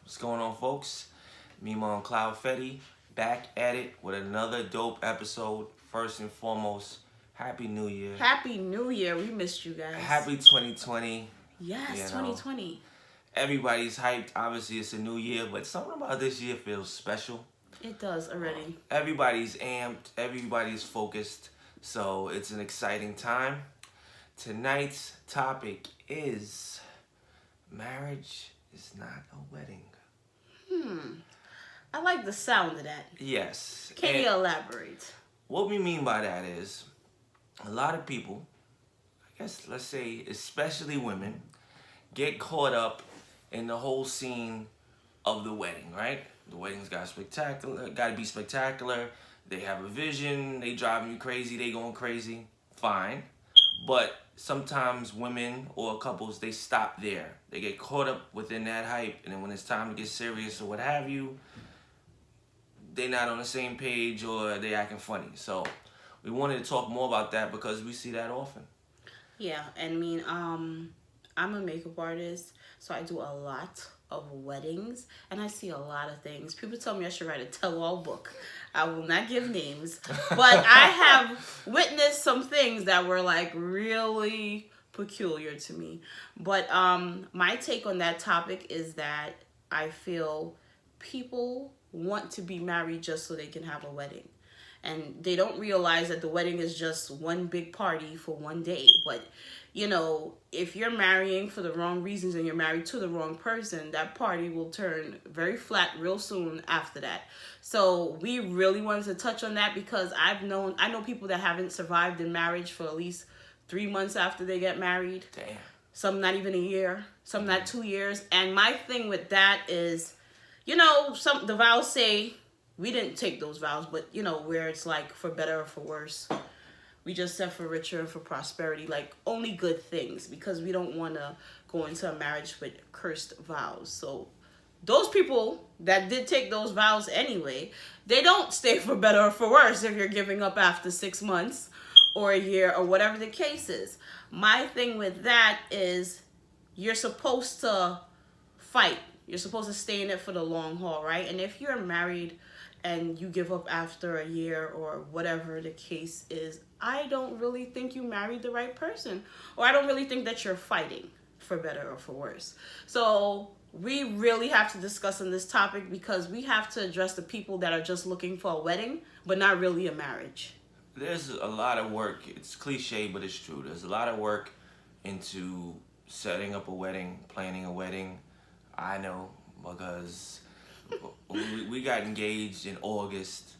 What's going on, folks? MeMaOnCloudFetti back at it with another dope episode. First and foremost, Happy New Year. Happy New Year. We missed you guys. Happy 2020. Yes, 2020. Everybody's hyped. Obviously, it's a new year, but something about this year feels special. It does already. Everybody's amped. Everybody's focused. So it's an exciting time. Tonight's topic is marriage is not a wedding. I like the sound of that. Yes. Can you elaborate? What we mean by that is a lot of people, I guess let's say especially women, get caught up in the whole scene of the wedding, right? The wedding's got to be spectacular. They have a vision, they driving you crazy, they going crazy. Fine. But sometimes women or couples, they stop there. They get caught up within that hype, and then when it's time to get serious or what have you, they're not on the same page or they acting funny. So we wanted to talk more about that because we see that often. Yeah, I mean, I'm a makeup artist, so I do a lot of weddings, and I see a lot of things. People tell me I should write a tell-all book. I will not give names, but I have witnessed some things that were like really peculiar to me. But my take on that topic is that I feel people want to be married just so they can have a wedding. And they don't realize that the wedding is just one big party for one day. But, you know, if you're marrying for the wrong reasons and you're married to the wrong person, that party will turn very flat real soon after that. So we really wanted to touch on that because I know people that haven't survived in marriage for at least 3 months after they get married. Damn. Some not even a year, some not 2 years. And my thing with that is, you know, the vows say, we didn't take those vows, but, you know, where it's like for better or for worse. We just said for richer and for prosperity, like only good things, because we don't want to go into a marriage with cursed vows. So those people that did take those vows anyway, they don't stay for better or for worse if you're giving up after 6 months or a year or whatever the case is. My thing with that is you're supposed to fight. You're supposed to stay in it for the long haul, right? And if you're married and you give up after a year or whatever the case is, I don't really think you married the right person. Or I don't really think that you're fighting for better or for worse. So we really have to discuss on this topic because we have to address the people that are just looking for a wedding, but not really a marriage. There's a lot of work. It's cliche, but it's true. There's a lot of work into setting up a wedding, planning a wedding. I know because we got engaged in August,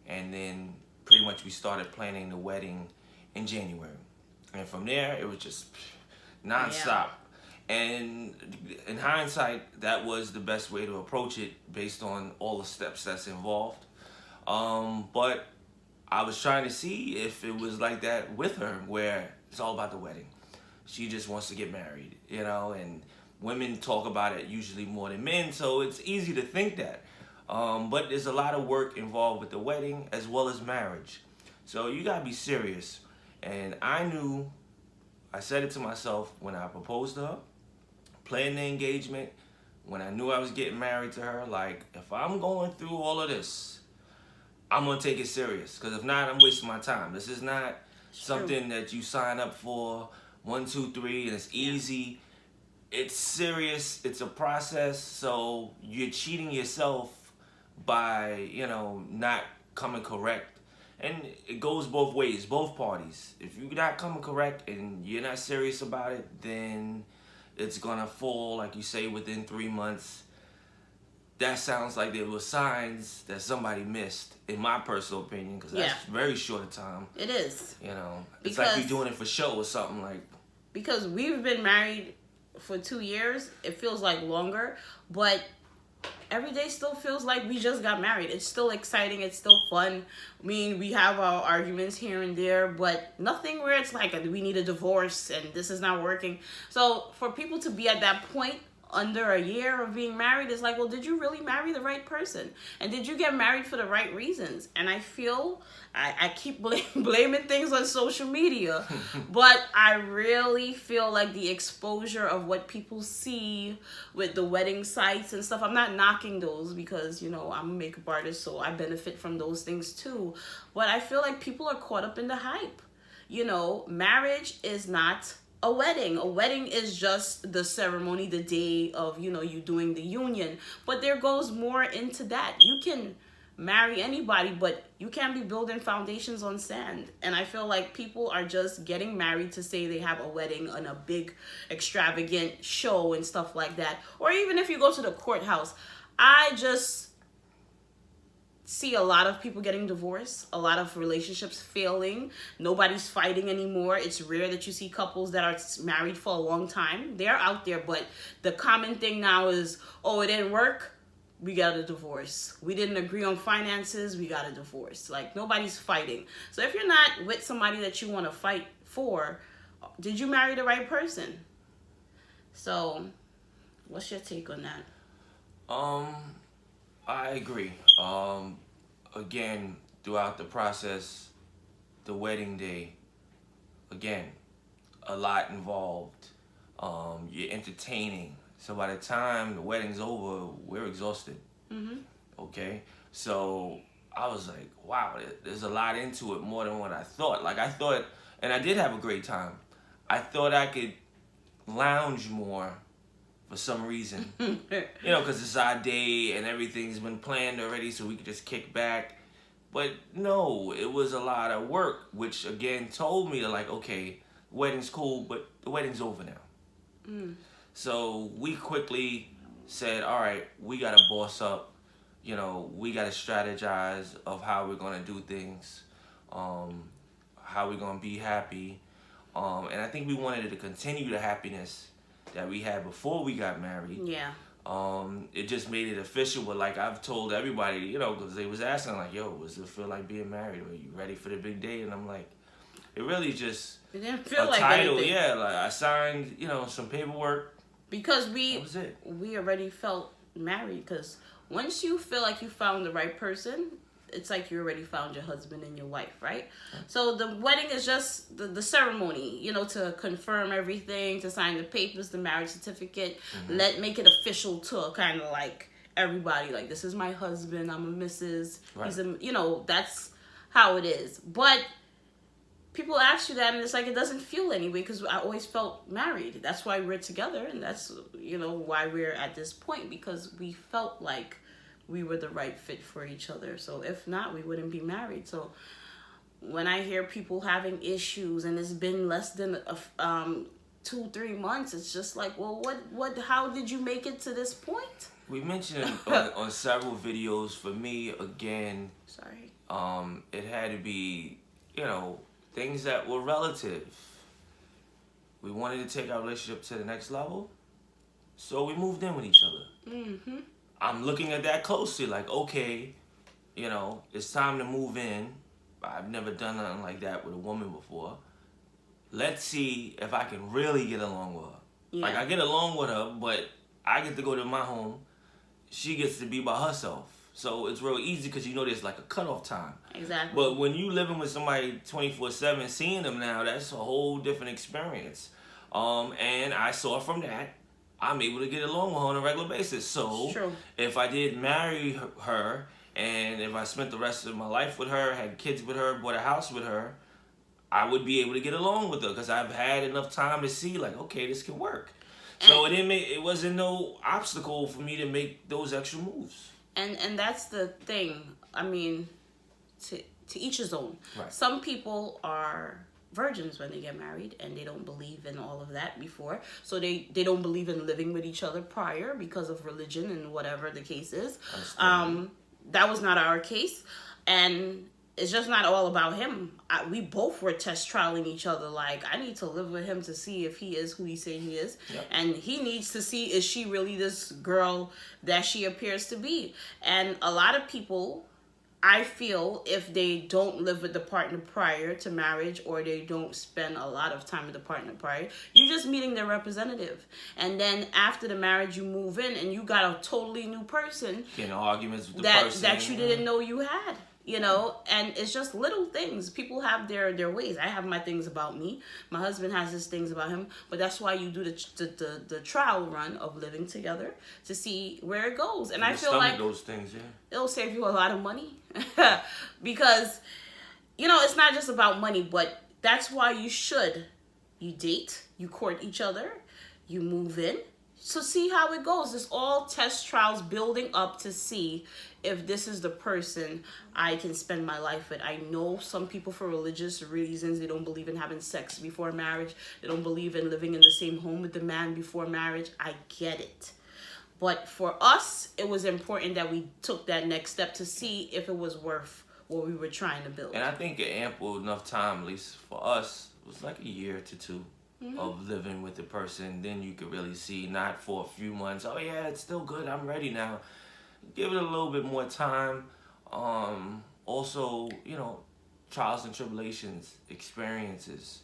and then pretty much we started planning the wedding in January. And from there, it was just nonstop. Yeah. And in hindsight, that was the best way to approach it based on all the steps that's involved. But I was trying to see if it was like that with her, where it's all about the wedding. She just wants to get married, you know, and women talk about it usually more than men, so it's easy to think that. But there's a lot of work involved with the wedding as well as marriage. So you gotta be serious. And I said it to myself when I proposed to her, planned the engagement, when I knew I was getting married to her, like, if I'm going through all of this, I'm gonna take it serious. Because if not, I'm wasting my time. This is not something that you sign up for 1, 2, 3, and it's easy. It's serious. It's a process. So you're cheating yourself by, you know, not coming correct. And it goes both ways, both parties. If you're not coming correct and you're not serious about it, then it's going to fall, like you say, within 3 months. That sounds like there were signs that somebody missed, in my personal opinion, because that's very short a time. It is. You know, it's like you're doing it for show or something like. Because we've been married for 2 years, it feels like longer, but every day still feels like we just got married. It's still exciting. It's still fun. I mean, we have our arguments here and there, but nothing where it's like we need a divorce and this is not working. So for people to be at that point under a year of being married, it's like, well, did you really marry the right person? And did you get married for the right reasons? And I feel I keep blaming things on social media, but I really feel like the exposure of what people see with the wedding sites and stuff, I'm not knocking those because, you know, I'm a makeup artist, so I benefit from those things too. But I feel like people are caught up in the hype. You know, marriage is not a wedding. A wedding is just the ceremony, the day of, you know, you doing the union. But there goes more into that. You can marry anybody, but you can't be building foundations on sand. And I feel like people are just getting married to say they have a wedding and a big extravagant show and stuff like that. Or even if you go to the courthouse, I just see a lot of people getting divorced, a lot of relationships failing. Nobody's fighting anymore. It's rare that you see couples that are married for a long time. They're out there, but the common thing now is, oh, it didn't work, we got a divorce. We didn't agree on finances, we got a divorce. Like, nobody's fighting. So if you're not with somebody that you want to fight for, did you marry the right person? So what's your take on that? I agree. Again, throughout the process, the wedding day, again, a lot involved. You're entertaining. So by the time the wedding's over, we're exhausted. Mm-hmm. Okay? So I was like, wow, there's a lot into it, more than what I thought. Like, I thought, and I did have a great time. I thought I could lounge more for some reason. You know, because it's our day and everything's been planned already, so we could just kick back. But no, it was a lot of work, which again told me to, like, okay, wedding's cool, but the wedding's over now. So we quickly said, all right, we got to boss up. You know, we got to strategize of how we're going to do things, how we're going to be happy. And I think we wanted to continue the happiness that we had before we got married. Yeah. It just made it official. But like I've told everybody, you know, because they was asking like, yo, does it feel like being married? Are you ready for the big day? And I'm like, it really just It didn't feel a like title. anything. Yeah, like I signed, you know, some paperwork. Because That was it. we already felt married. Because once you feel like you found the right person, it's like you already found your husband and your wife, right? So the wedding is just the ceremony, you know, to confirm everything, to sign the papers, the marriage certificate, make it official to kind of like everybody, like, this is my husband, I'm a Mrs. Right. He's a, you know, that's how it is. But people ask you that, and it's like, it doesn't feel anyway, because I always felt married. That's why we're together, and that's, you know, why we're at this point, because we felt like we were the right fit for each other. So if not, we wouldn't be married. So when I hear people having issues and it's been less than 2-3 months, it's just like, well, how did you make it to this point? We mentioned on several videos. For me, again, Sorry. it had to be, you know, things that were relative. We wanted to take our relationship to the next level, so we moved in with each other. Mm-hmm. I'm looking at that closely, like, okay, you know, it's time to move in. I've never done nothing like that with a woman before. Let's see if I can really get along with her. Yeah. Like, I get along with her, but I get to go to my home. She gets to be by herself. So it's real easy because, you know, there's like a cutoff time. Exactly. But when you living with somebody 24/7, seeing them now, that's a whole different experience. And I saw from that, I'm able to get along with her on a regular basis. So True. if I did marry her, and if I spent the rest of my life with her, had kids with her, bought a house with her, I would be able to get along with her because I've had enough time to see, like, okay, this can work. So it wasn't no obstacle for me to make those extra moves. And that's the thing. I mean, to each his own. Right. Some people are virgins when they get married, and they don't believe in all of that before. So they don't believe in living with each other prior because of religion and whatever the case is. That was not our case. And it's just not all about him. We both were test trialing each other. Like, I need to live with him to see if he is who he said he is. Yep. And he needs to see, is she really this girl that she appears to be? And a lot of people, I feel if they don't live with the partner prior to marriage, or they don't spend a lot of time with the partner prior, you're just meeting their representative. And then after the marriage, you move in and you got a totally new person. Getting arguments with the that person. that you didn't know you had. You know, and it's just little things. People have their ways. I have my things about me. My husband has his things about him. But that's why you do the trial run of living together to see where it goes. And I feel like those things, yeah. It'll save you a lot of money. Because, you know, it's not just about money, but that's why you date, you court each other, you move in. So see how it goes. It's all test trials building up to see if this is the person I can spend my life with. I know some people, for religious reasons, they don't believe in having sex before marriage. They don't believe in living in the same home with the man before marriage. I get it. But for us, it was important that we took that next step to see if it was worth what we were trying to build. And I think ample enough time, at least for us, was like a year to two. Of living with the person, then you could really see, not for a few months, oh yeah, it's still good, I'm ready now. Give it a little bit more time. Also, you know, trials and tribulations, experiences,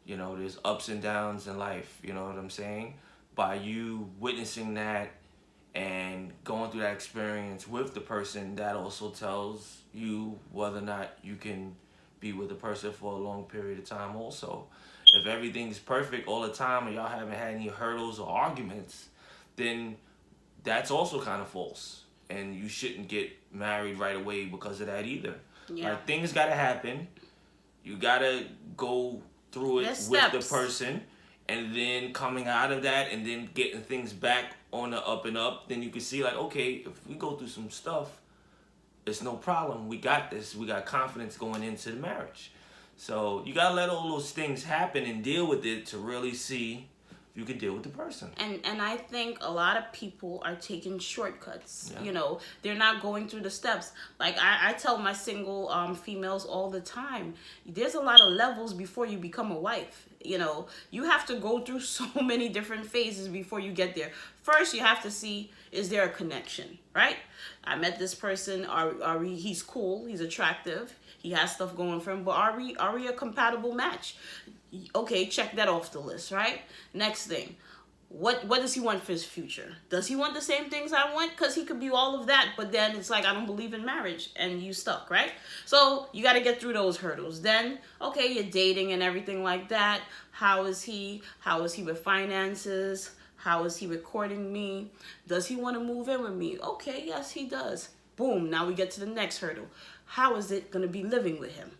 you know, there's ups and downs in life, you know what I'm saying? By you witnessing that and going through that experience with the person, that also tells you whether or not you can be with the person for a long period of time also. If everything's perfect all the time and y'all haven't had any hurdles or arguments, then that's also kind of false. And you shouldn't get married right away because of that either. Yeah. Like, things gotta happen. You gotta go through it There's with steps. the person. And then coming out of that and then getting things back on the up and up, then you can see, like, okay, if we go through some stuff, it's no problem. We got this. We got confidence going into the marriage. So you gotta let all those things happen and deal with it to really see if you can deal with the person. And I think a lot of people are taking shortcuts. Yeah. You know, they're not going through the steps. Like I tell my single females all the time, there's a lot of levels before you become a wife. You know, you have to go through so many different phases before you get there. First, you have to see, is there a connection, right? I met this person, he's cool, he's attractive, he has stuff going for him, but are we a compatible match? Okay, check that off the list, right? Next thing, what does he want for his future? Does he want the same things I want? Because he could be all of that, but then it's like, I don't believe in marriage, and you stuck, right? So you got to get through those hurdles. Then, okay, you're dating and everything like that. How is he with finances? How is he recording me? Does he want to move in with me? Okay, yes, he does. Boom, now we get to the next hurdle. How is it going to be living with him?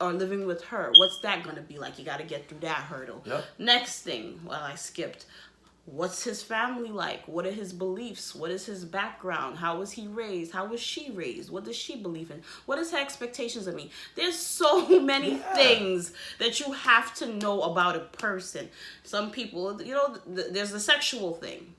Or living with her? What's that going to be like? You got to get through that hurdle. Yep. Next thing, I skipped. What's his family like? What are his beliefs? What is his background? How was he raised? How was she raised? What does she believe in? What is her expectations of me? There's so many things that you have to know about a person. Some people, you know, there's the sexual thing.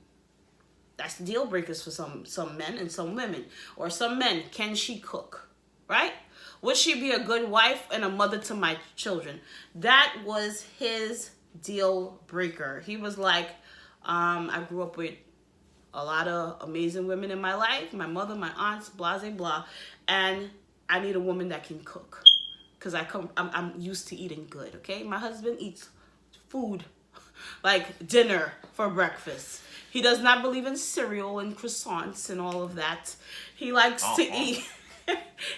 That's the deal breakers for some men and some women. Or some men, can she cook? Right? Would she be a good wife and a mother to my children? That was his deal breaker. He was like, I grew up with a lot of amazing women in my life. My mother, my aunts, blah, blah, blah. And I need a woman that can cook. Because I'm used to eating good, okay? My husband eats food, like dinner for breakfast. He does not believe in cereal and croissants and all of that. He likes to eat.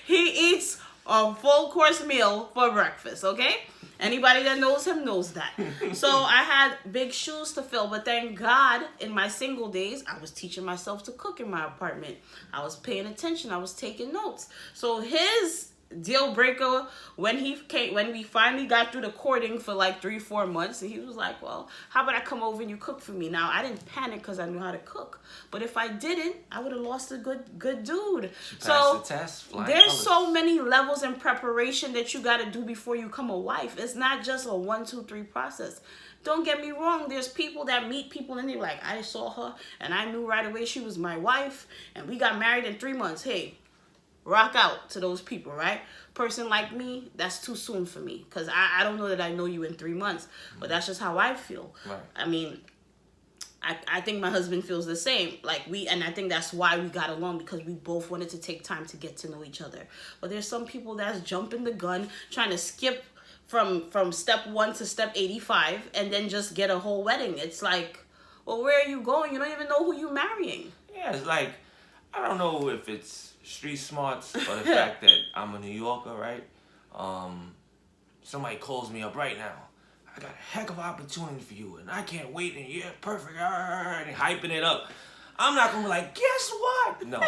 He eats a full course meal for breakfast, okay? Anybody that knows him knows that. So I had big shoes to fill, but thank God in my single days, I was teaching myself to cook in my apartment. I was paying attention. I was taking notes. So his deal breaker, when we finally got through the courting for like 3-4 months, and he was like, well, how about I come over and you cook for me? Now, I didn't panic because I knew how to cook, but if I didn't, I would have lost a good dude. So the test, there's so many levels in preparation that you got to do before you become a wife. It's not just a 1, 2, 3 process. Don't get me wrong. There's people that meet people and they're like, I saw her and I knew right away she was my wife and we got married in 3 months. Hey, rock out to those people, right? Person like me, that's too soon for me because I don't know that I know you in 3 months, but that's just how I feel. Right. I mean, I think my husband feels the same. Like and I think that's why we got along, because we both wanted to take time to get to know each other. But there's some people that's jumping the gun, trying to skip from step 1 to step 85 and then just get a whole wedding. It's like, well, where are you going? You don't even know who you're marrying. Yeah, it's like, I don't know if it's street smarts or the fact that I'm a New Yorker, right? Somebody calls me up right now. I got a heck of an opportunity for you, and I can't wait, and yeah, perfect, and hyping it up. I'm not gonna be like, guess what? No.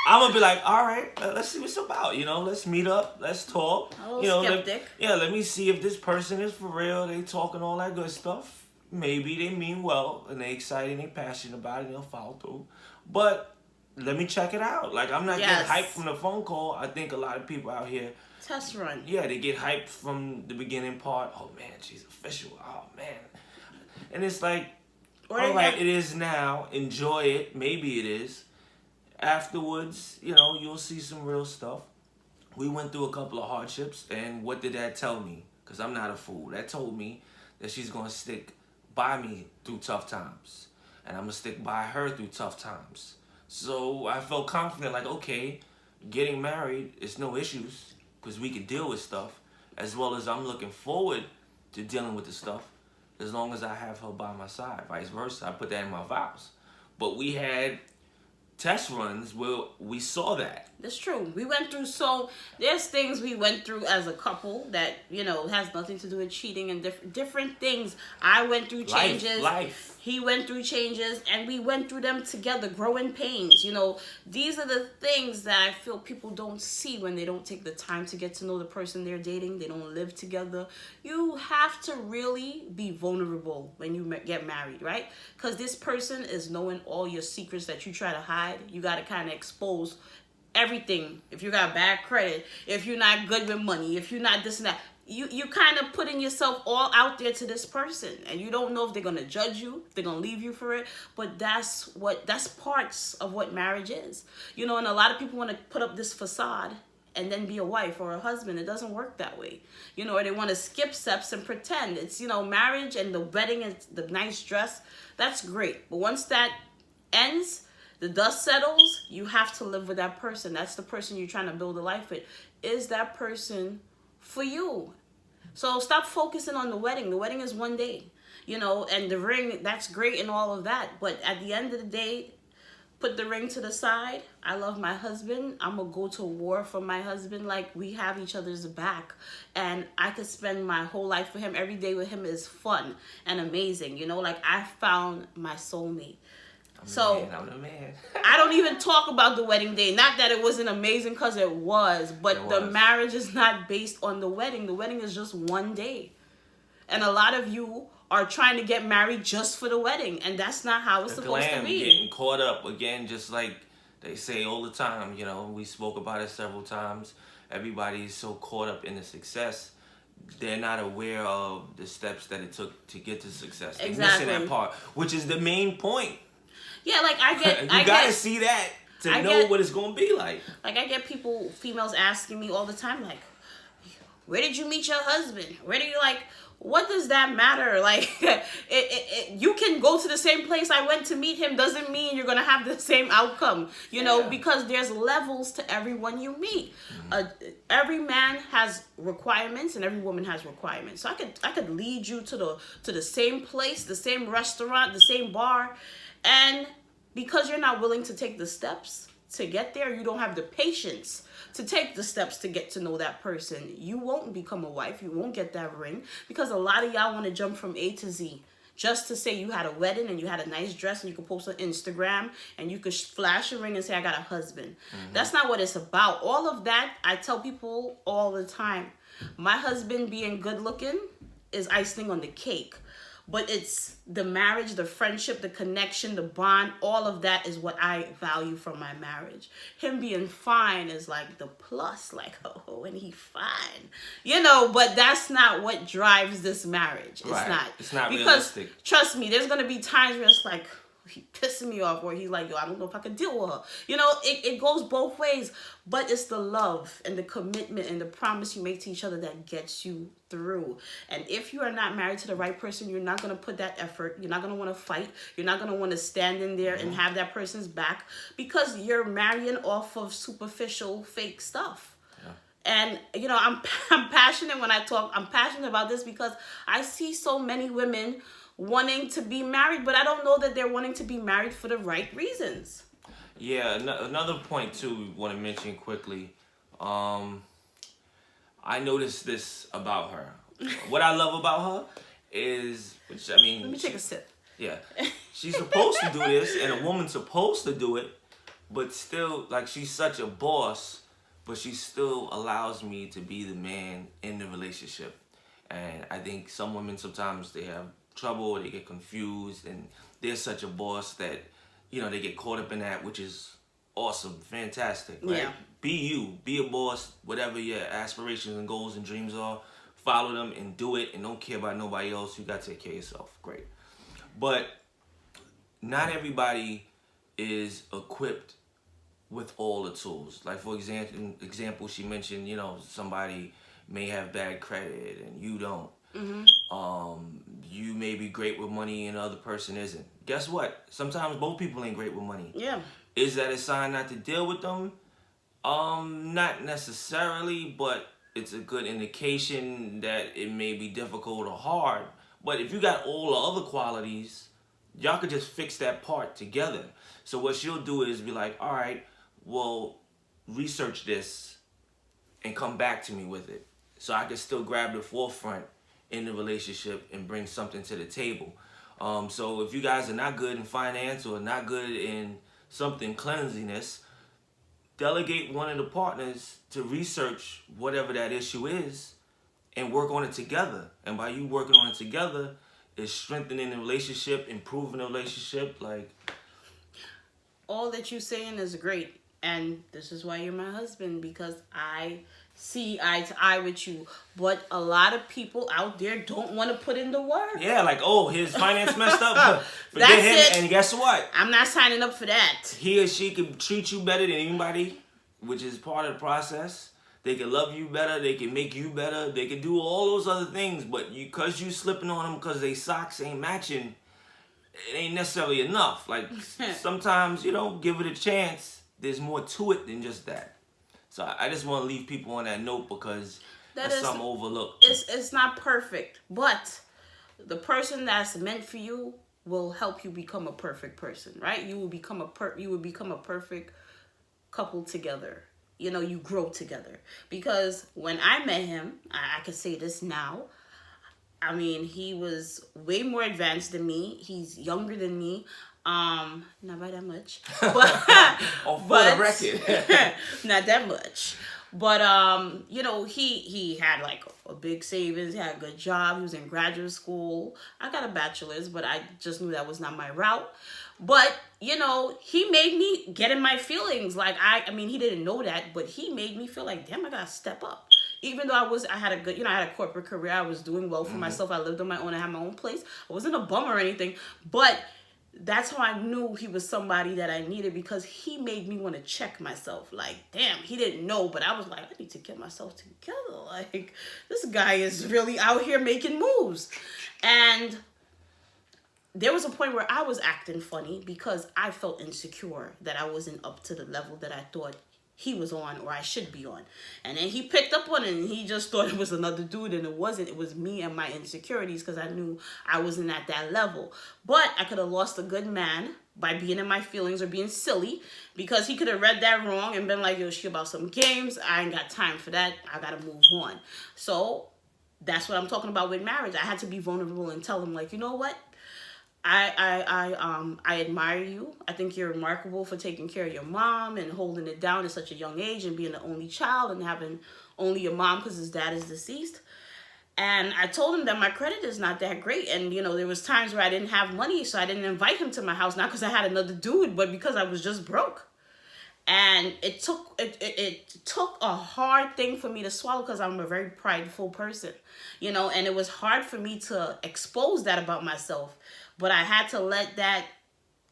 I'm gonna be like, all right, let's see what's about. Let's meet up, let's talk. A little skeptic. Let me see if this person is for real. They talking all that good stuff. Maybe they mean well, and they excited, and they passionate about it, and they'll follow through. But let me check it out. Like, I'm not getting hyped from the phone call. I think a lot of people out here, test run. yeah, they get hyped from the beginning part. Oh man, she's official. Oh man, and it's like, all right, it is now. Enjoy it. Maybe it is. Afterwards, you'll see some real stuff. We went through a couple of hardships, and what did that tell me? Because I'm not a fool. That told me that she's gonna stick by me through tough times, and I'm gonna stick by her through tough times. So I felt confident, like, okay, getting married is no issues, because we can deal with stuff, as well as I'm looking forward to dealing with the stuff, as long as I have her by my side. Vice versa, I put that in my vows. But we had test runs where we saw that. That's true. We went through, there's things we went through as a couple that, has nothing to do with cheating and different things. I went through changes. Life. He went through changes, and we went through them together, growing pains. These are the things that I feel people don't see when they don't take the time to get to know the person they're dating. They don't live together. You have to really be vulnerable when you get married, right? Because this person is knowing all your secrets that you try to hide. You got to kind of expose everything. If you got bad credit, if you're not good with money, if you're not this and that, you kind of putting yourself all out there to this person, and you don't know if they're gonna judge you, if they're gonna leave you for it. But that's parts of what marriage is, and a lot of people want to put up this facade and then be a wife or a husband. It doesn't work that way, or they want to skip steps and pretend it's marriage and the wedding and the nice dress. That's great, but once that ends, the dust settles, you have to live with that person. That's the person you're trying to build a life with. Is that person for you? So stop focusing on the wedding. The wedding is one day, and the ring, that's great and all of that. But at the end of the day, put the ring to the side. I love my husband. I'm going to go to war for my husband. Like, we have each other's back, and I could spend my whole life with him. Every day with him is fun and amazing. Like, I found my soulmate. I'm the man. I don't even talk about the wedding day. Not that it wasn't amazing, because it was. But the marriage is not based on the wedding. The wedding is just one day. And a lot of you are trying to get married just for the wedding. And that's not how it's supposed to be. Getting caught up again, just like they say all the time. We spoke about it several times. Everybody is so caught up in the success. They're not aware of the steps that it took to get to success. They're missing that part, which is the main point. Yeah, like you gotta see that to know what it's gonna be like. Like, I get females asking me all the time, like, where did you meet your husband? Where do you, like, what does that matter? Like, you can go to the same place I went to meet him, doesn't mean you're gonna have the same outcome, because there's levels to everyone you meet. Every man has requirements, and every woman has requirements. So I could lead you to the same place, the same restaurant, the same bar. And because you're not willing to take the steps to get there, you don't have the patience to take the steps to get to know that person, you won't become a wife. You won't get that ring, because a lot of y'all want to jump from A to Z just to say you had a wedding and you had a nice dress and you could post on Instagram and you could flash a ring and say, I got a husband. That's not what it's about. All of that, I tell people all the time, my husband being good looking is icing on the cake. But it's the marriage, the friendship, the connection, the bond, all of that is what I value from my marriage. Him being fine is like the plus, like, oh, and he fine. But that's not what drives this marriage. It's not. It's not because, realistic. Trust me, there's going to be times where it's like, he pissing me off, or he's like, yo, I don't know if I can deal with her. You know, it goes both ways, but it's the love and the commitment and the promise you make to each other that gets you through. And if you are not married to the right person, you're not going to put that effort. You're not going to want to fight. You're not going to want to stand in there and have that person's back, because you're marrying off of superficial, fake stuff. And, you know, I'm passionate when I talk. I'm passionate about this because I see so many women wanting to be married, but I don't know that they're wanting to be married for the right reasons. Yeah, another point too we want to mention quickly. I noticed this about her. What I love about her is, which I mean, let me take a sip. Yeah, she's supposed to do this, and a woman's supposed to do it, but still, like, she's such a boss, but she still allows me to be the man in the relationship. And I think some women sometimes they have trouble, they get confused, and they're such a boss that, you know, they get caught up in that, which is awesome, fantastic, right? Yeah. Be you, be a boss, whatever your aspirations and goals and dreams are, follow them and do it, and don't care about nobody else. You got to take care of yourself. Great. But not everybody is equipped with all the tools. Like, for example, she mentioned, you know, somebody may have bad credit and you don't. You may be great with money and the other person isn't. Guess what? Sometimes both people ain't great with money. Yeah. Is that a sign not to deal with them? Not necessarily, but it's a good indication that it may be difficult or hard. But if you got all the other qualities, y'all could just fix that part together. So what she'll do is be like, all right, well, research this and come back to me with it, so I can still grab the forefront in the relationship and bring something to the table. So if you guys are not good in finance or not good in something cleanliness, delegate one of the partners to research whatever that issue is and work on it together. And by you working on it together, it's strengthening the relationship, improving the relationship. Like, all that you're saying is great. And this is why you're my husband, because I see eye to eye with you. But a lot of people out there don't want to put in the work. yeah, like, oh, his finance messed up. Forget That's him. it. And guess what? I'm not signing up for that. He or she can treat you better than anybody, which is part of the process. They can love you better. They can make you better. They can do all those other things. But because you slipping on them because they socks ain't matching, it ain't necessarily enough. Like, sometimes, you know, give it a chance. There's more to it than just that. So I just want to leave people on that note, because that's something overlooked. It's not perfect, but the person that's meant for you will help you become a perfect person, right? You will become a perfect couple together. You know, you grow together. Because when I met him, I can say this now, I mean, he was way more advanced than me. He's younger than me. Not by that much. But, the record. Not that much. But, you know, he had like a big savings. He had a good job. He was in graduate school. I got a bachelor's, but I just knew that was not my route. But, you know, he made me get in my feelings. Like, I mean, he didn't know that, but he made me feel like, damn, I gotta step up. Even though I had a good, you know, I had a corporate career. I was doing well for myself. I lived on my own. I had my own place. I wasn't a bum or anything. But that's how I knew he was somebody that I needed, because he made me want to check myself. Like, damn, he didn't know, but I was like, I need to get myself together. Like, this guy is really out here making moves. And there was a point where I was acting funny because I felt insecure that I wasn't up to the level that I thought he was on, or I should be on. And then he picked up on it, and he just thought it was another dude, and it wasn't. It was me and my insecurities, because I knew I wasn't at that level. But I could have lost a good man by being in my feelings or being silly, because he could have read that wrong and been like, yo, she about some games. I ain't got time for that. I gotta move on. So that's what I'm talking about with marriage. I had to be vulnerable and tell him, like, you know what? I admire you. I think you're remarkable for taking care of your mom and holding it down at such a young age, and being the only child and having only a mom because his dad is deceased. And I told him that my credit is not that great. And, you know, there was times where I didn't have money, so I didn't invite him to my house, not because I had another dude, but because I was just broke. And it took a hard thing for me to swallow, because I'm a very prideful person, you know, and it was hard for me to expose that about myself. But I had to let that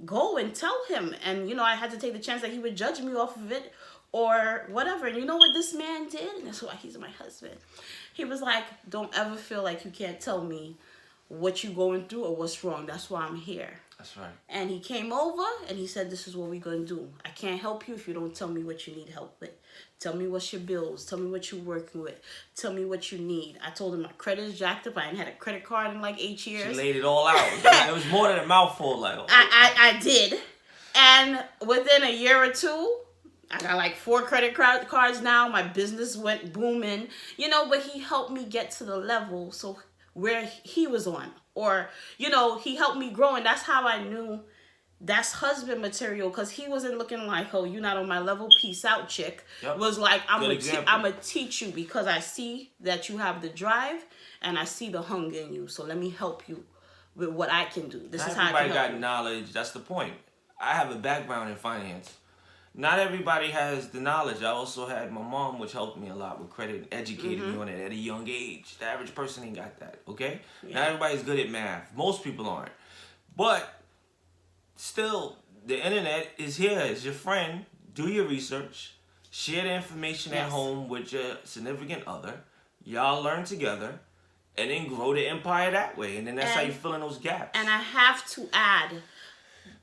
go and tell him. And, you know, I had to take the chance that he would judge me off of it or whatever. And you know what this man did? And that's why he's my husband. He was like, don't ever feel like you can't tell me what you going through or what's wrong. That's why I'm here. That's right. And he came over and he said, this is what we're going to do. I can't help you if you don't tell me what you need help with. Tell me what's your bills. Tell me what you're working with. Tell me what you need. I told him my credit is jacked up. I ain't had a credit card in like 8 years. She laid it all out. It was more than a mouthful. Like, oh. I did. And within a year or two, I got like 4 credit cards now. My business went booming. You know, but he helped me get to the level so where he was on. Or, you know, he helped me grow. And that's how I knew that's husband material, because he wasn't looking like, oh, you're not on my level, peace out, chick. Yep. Was like, I'm going to teach you because I see that you have the drive and I see the hunger in you. So let me help you with what I can do. This is how I can help you. Everybody got knowledge. That's the point. I have a background in finance. Not everybody has the knowledge. I also had my mom, which helped me a lot with credit and educated me on it at a young age. The average person ain't got that, okay? Yeah. Not everybody's good at math. Most people aren't. But still, the internet is here. It's your friend. Do your research. Share the information at home with your significant other. Y'all learn together. And then grow the empire that way. And then that's how you fill in those gaps. And I have to add,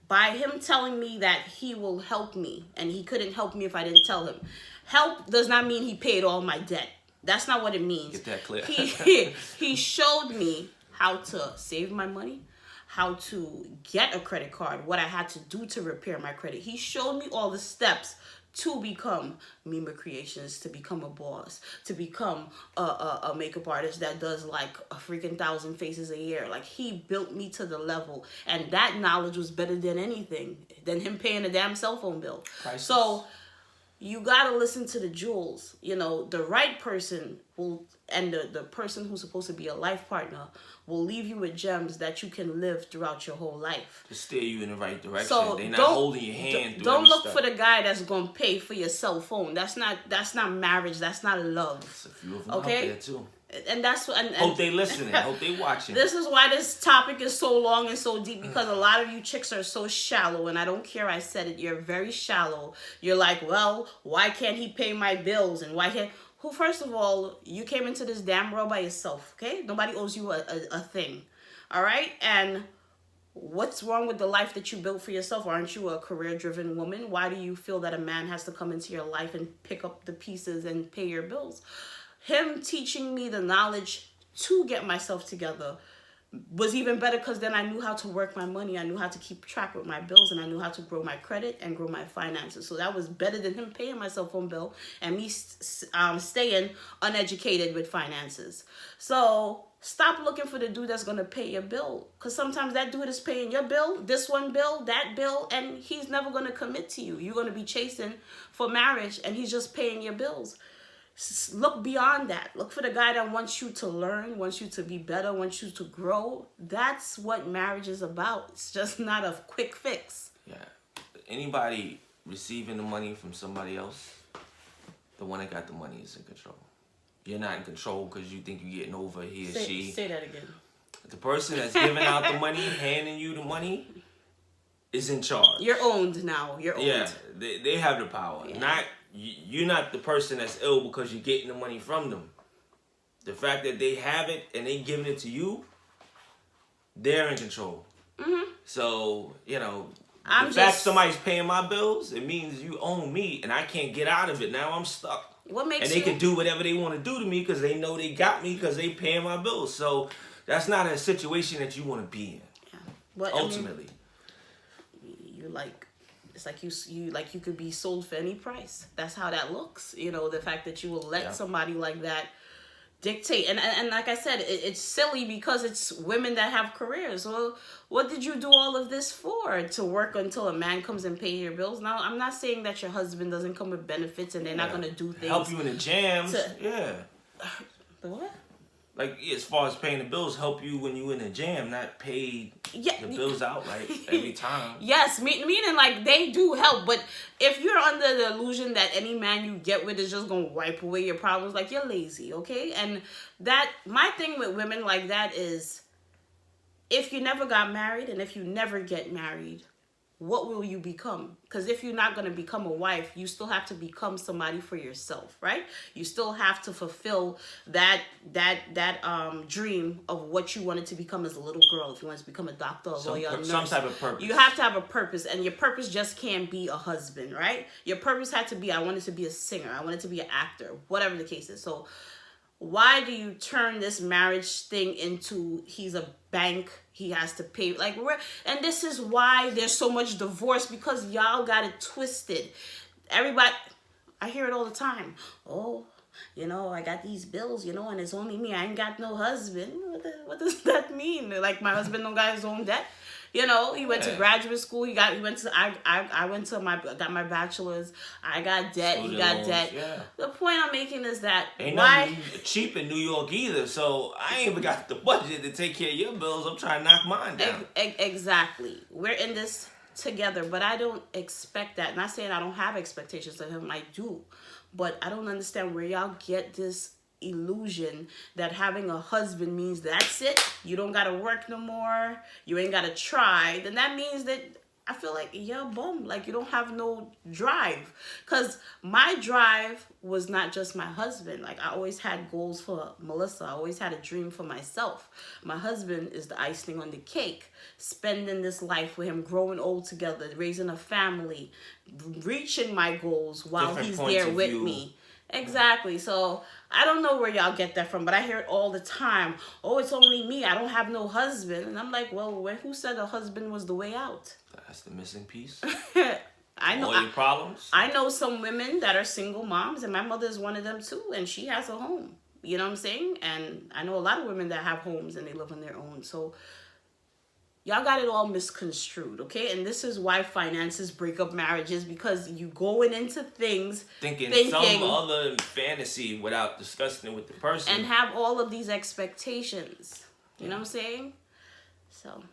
by him telling me that he will help me, and he couldn't help me if I didn't tell him. Help does not mean he paid all my debt. That's not what it means. Get that clear. He showed me how to save my money, how to get a credit card, what I had to do to repair my credit. He showed me all the steps to become Mema Creations, to become a boss, to become a makeup artist that does like a freaking 1,000 faces a year. Like, he built me to the level, and that knowledge was better than anything, than him paying a damn cell phone bill. Priceless. So you gotta listen to the jewels. You know, the right person will, and the person who's supposed to be a life partner will leave you with gems that you can live throughout your whole life. To steer you in the right direction. So they're not holding your hand. Don't look for the guy that's gonna pay for your cell phone. That's not marriage. That's not love. There's a few of them out there too. And that's what. And hope they listening. Hope they watching. This is why this topic is so long and so deep, because a lot of you chicks are so shallow, and I don't care. I said it. You're very shallow. You're like, well, why can't he pay my bills, and why can't? Who? First of all, you came into this damn world by yourself. Okay, nobody owes you a thing. All right, and what's wrong with the life that you built for yourself? Aren't you a career-driven woman? Why do you feel that a man has to come into your life and pick up the pieces and pay your bills? Him teaching me the knowledge to get myself together was even better, because then I knew how to work my money. I knew how to keep track with my bills, and I knew how to grow my credit and grow my finances. So that was better than him paying my cell phone bill and me staying uneducated with finances. So stop looking for the dude that's going to pay your bill, because sometimes that dude is paying your bill, this one bill, that bill, and he's never going to commit to you. You're going to be chasing for marriage, and he's just paying your bills. Look beyond that. Look for the guy that wants you to learn, wants you to be better, wants you to grow. That's what marriage is about. It's just not a quick fix. Yeah. Anybody receiving the money from somebody else, the one that got the money is in control. You're not in control because you think you're getting over he or she. Say that again. The person that's giving out the money, handing you the money, is in charge. You're owned now. You're owned. Yeah, they have the power. Yeah. You're not the person that's ill because you're getting the money from them. The fact that they have it and they giving it to you, they're in control. Mm-hmm. So, you know, the fact somebody's paying my bills, it means you own me and I can't get out of it. Now I'm stuck. What makes and they can do whatever they want to do to me because they know they got me because they paying my bills. So that's not a situation that you want to be in. Yeah. But ultimately. You're like... It's like you could be sold for any price. That's how that looks. You know, the fact that you will let somebody like that dictate. And like I said, it's silly because it's women that have careers. Well, what did you do all of this for? To work until a man comes and pay your bills? Now, I'm not saying that your husband doesn't come with benefits and they're not going to do things. Help you in the jams. The what? Like, as far as paying the bills, help you when you in a jam, not pay the bills out like every time. Yes, meaning like they do help, but if you're under the illusion that any man you get with is just gonna wipe away your problems, like, you're lazy, okay? And that, my thing with women like that is, if you never got married and if you never get married, what will you become? Because if you're not going to become a wife, you still have to become somebody for yourself, right? You still have to fulfill that dream of what you wanted to become as a little girl. If you wanted to become a doctor, a lawyer, a nurse, some type of purpose. You have to have a purpose, and your purpose just can't be a husband, right? Your purpose had to be, I wanted to be a singer, I wanted to be an actor, whatever the case is. So why do you turn this marriage thing into he's a bank, he has to pay, like, and this is why there's so much divorce, because y'all got it twisted. Everybody, I hear it all the time. Oh, you know, I got these bills, you know, and it's only me, I ain't got no husband. What does that mean? Like, my husband don't got his own debt. You know, he went to graduate school. I got my bachelor's. I got debt. He got debt. Yeah. The point I'm making is that ain't why nothing cheap in New York either. So I ain't even got the budget to take care of your bills. I'm trying to knock mine down. Exactly. We're in this together, but I don't expect that. Not saying I don't have expectations of him. I do, but I don't understand where y'all get this illusion that having a husband means that's it, you don't gotta work no more, you ain't gotta try. Then that means that I feel like you're a bum, like you don't have no drive. Because my drive was not just my husband. Like, I always had goals for Melissa. I always had a dream for myself. My husband is the icing on the cake. Spending this life with him, growing old together, raising a family, reaching my goals while he's there with me. Exactly. So I don't know where y'all get that from, but I hear it all the time. Oh, it's only me, I don't have no husband. And I'm like, well, who said a husband was the way out? That's the missing piece. I know all your problems. I know some women that are single moms, and my mother is one of them too, and she has a home. You know what I'm saying? And I know a lot of women that have homes and they live on their own. So y'all got it all misconstrued, okay? And this is why finances break up marriages, because you going into things thinking some other fantasy without discussing it with the person. And have all of these expectations. You know what I'm saying? So,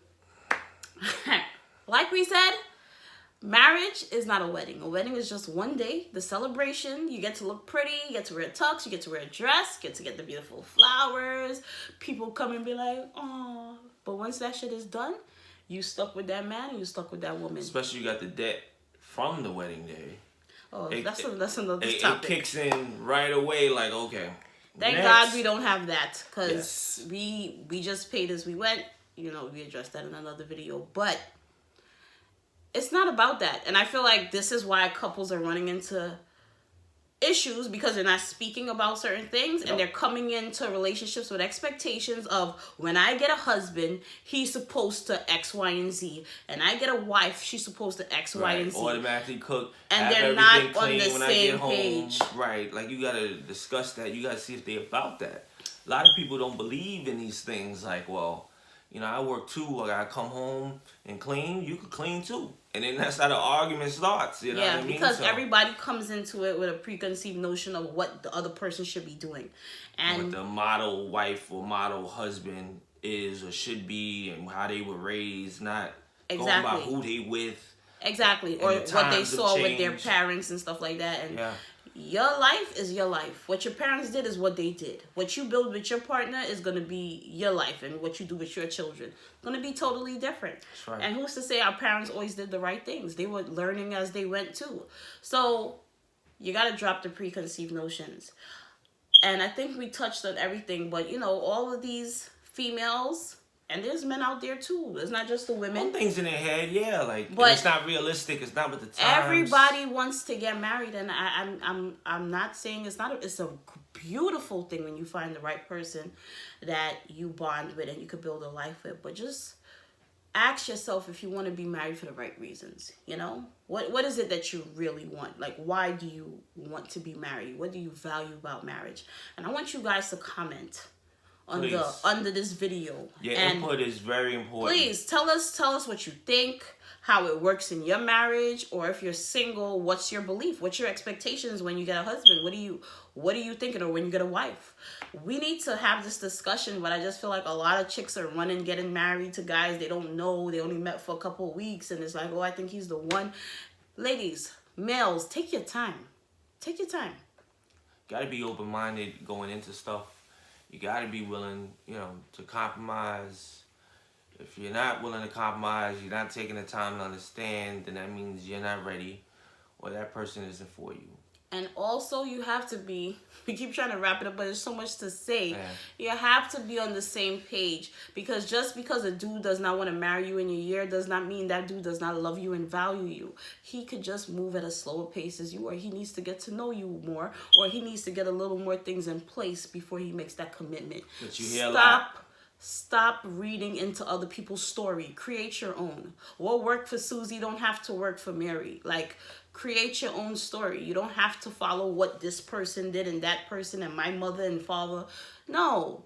like we said, marriage is not a wedding. A wedding is just one day, the celebration. You get to look pretty, you get to wear a tux, you get to wear a dress, you get to get the beautiful flowers. People come and be like, oh. But once that shit is done, you stuck with that man and you stuck with that woman. Especially you got the debt from the wedding day. Oh, that's another topic. It kicks in right away, like, okay. Thank God we don't have that, because we just paid as we went. You know, we addressed that in another video. But it's not about that. And I feel like this is why couples are running into issues, because they're not speaking about certain things, and they're coming into relationships with expectations of, when I get a husband, he's supposed to X, Y, and Z, and I get a wife, she's supposed to X, Y, and Z. Automatically cook, and they're not on the same page. Right, like, you gotta discuss that. You gotta see if they're about that. A lot of people don't believe in these things. Like, well, you know, I work too, I gotta come home and clean. You could clean too. And then that's how the argument starts, you know what I mean? Because everybody comes into it with a preconceived notion of what the other person should be doing. And what the model wife or model husband is or should be, and how they were raised, not going by who they with. Exactly. Or what they saw with their parents and stuff like that. And your life is your life. What your parents did is what they did. What you build with your partner is going to be your life, and what you do with your children is going to be totally different. That's right. And who's to say our parents always did the right things? They were learning as they went too. So you got to drop the preconceived notions. And I think we touched on everything, but you know, all of these females, and there's men out there too. It's not just the women. Some things in their head, but it's not realistic. It's not with the times. Everybody wants to get married, and I'm not saying it's not. It's a beautiful thing when you find the right person that you bond with and you could build a life with. But just ask yourself if you want to be married for the right reasons. You know, what is it that you really want? Like, why do you want to be married? What do you value about marriage? And I want you guys to comment under this video. Your input is very important. Please tell us what you think, how it works in your marriage, or if you're single, what's your belief? What's your expectations when you get a husband? What are you thinking, or when you get a wife? We need to have this discussion, but I just feel like a lot of chicks are running, getting married to guys they don't know. They only met for a couple of weeks, and it's like, oh, I think he's the one. Ladies, males, take your time. Take your time. Gotta be open-minded going into stuff. You got to be willing, you know, to compromise. If you're not willing to compromise, you're not taking the time to understand, then that means you're not ready, or that person isn't for you. And also, you have to be, we keep trying to wrap it up, but there's so much to say. Yeah. You have to be on the same page, because just because a dude does not want to marry you in a year does not mean that dude does not love you and value you. He could just move at a slower pace as you, or he needs to get to know you more, or he needs to get a little more things in place before he makes that commitment. But you hear a lot. Stop reading into other people's story. Create your own. What worked for Susie don't have to work for Mary. Like, create your own story. You don't have to follow what this person did and that person and my mother and father. No.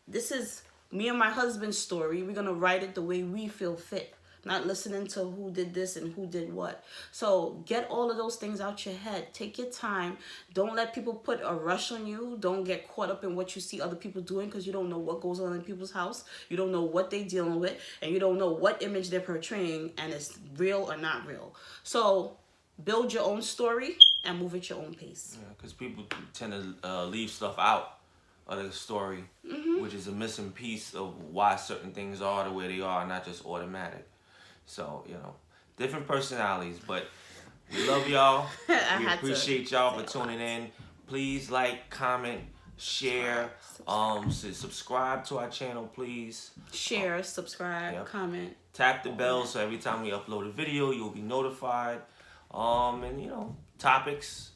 This is me and my husband's story. We're going to write it the way we feel fit. Not listening to who did this and who did what. So get all of those things out your head. Take your time. Don't let people put a rush on you. Don't get caught up in what you see other people doing, because you don't know what goes on in people's house. You don't know what they're dealing with. And you don't know what image they're portraying, and it's real or not real. So build your own story and move at your own pace. Yeah, because people tend to leave stuff out of the story, which is a missing piece of why certain things are the way they are, not just automatic. So, different personalities, but we love y'all. We appreciate y'all for tuning in. Please like, comment, share, subscribe to our channel, please. Share, subscribe, comment. Tap the bell so every time we upload a video, you'll be notified. And topics,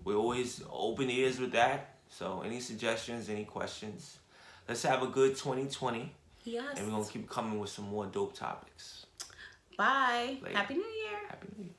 we're always open ears with that. So any suggestions, any questions, let's have a good 2020. Yes. And we're going to keep coming with some more dope topics. Bye. Later. Happy New Year. Happy New Year.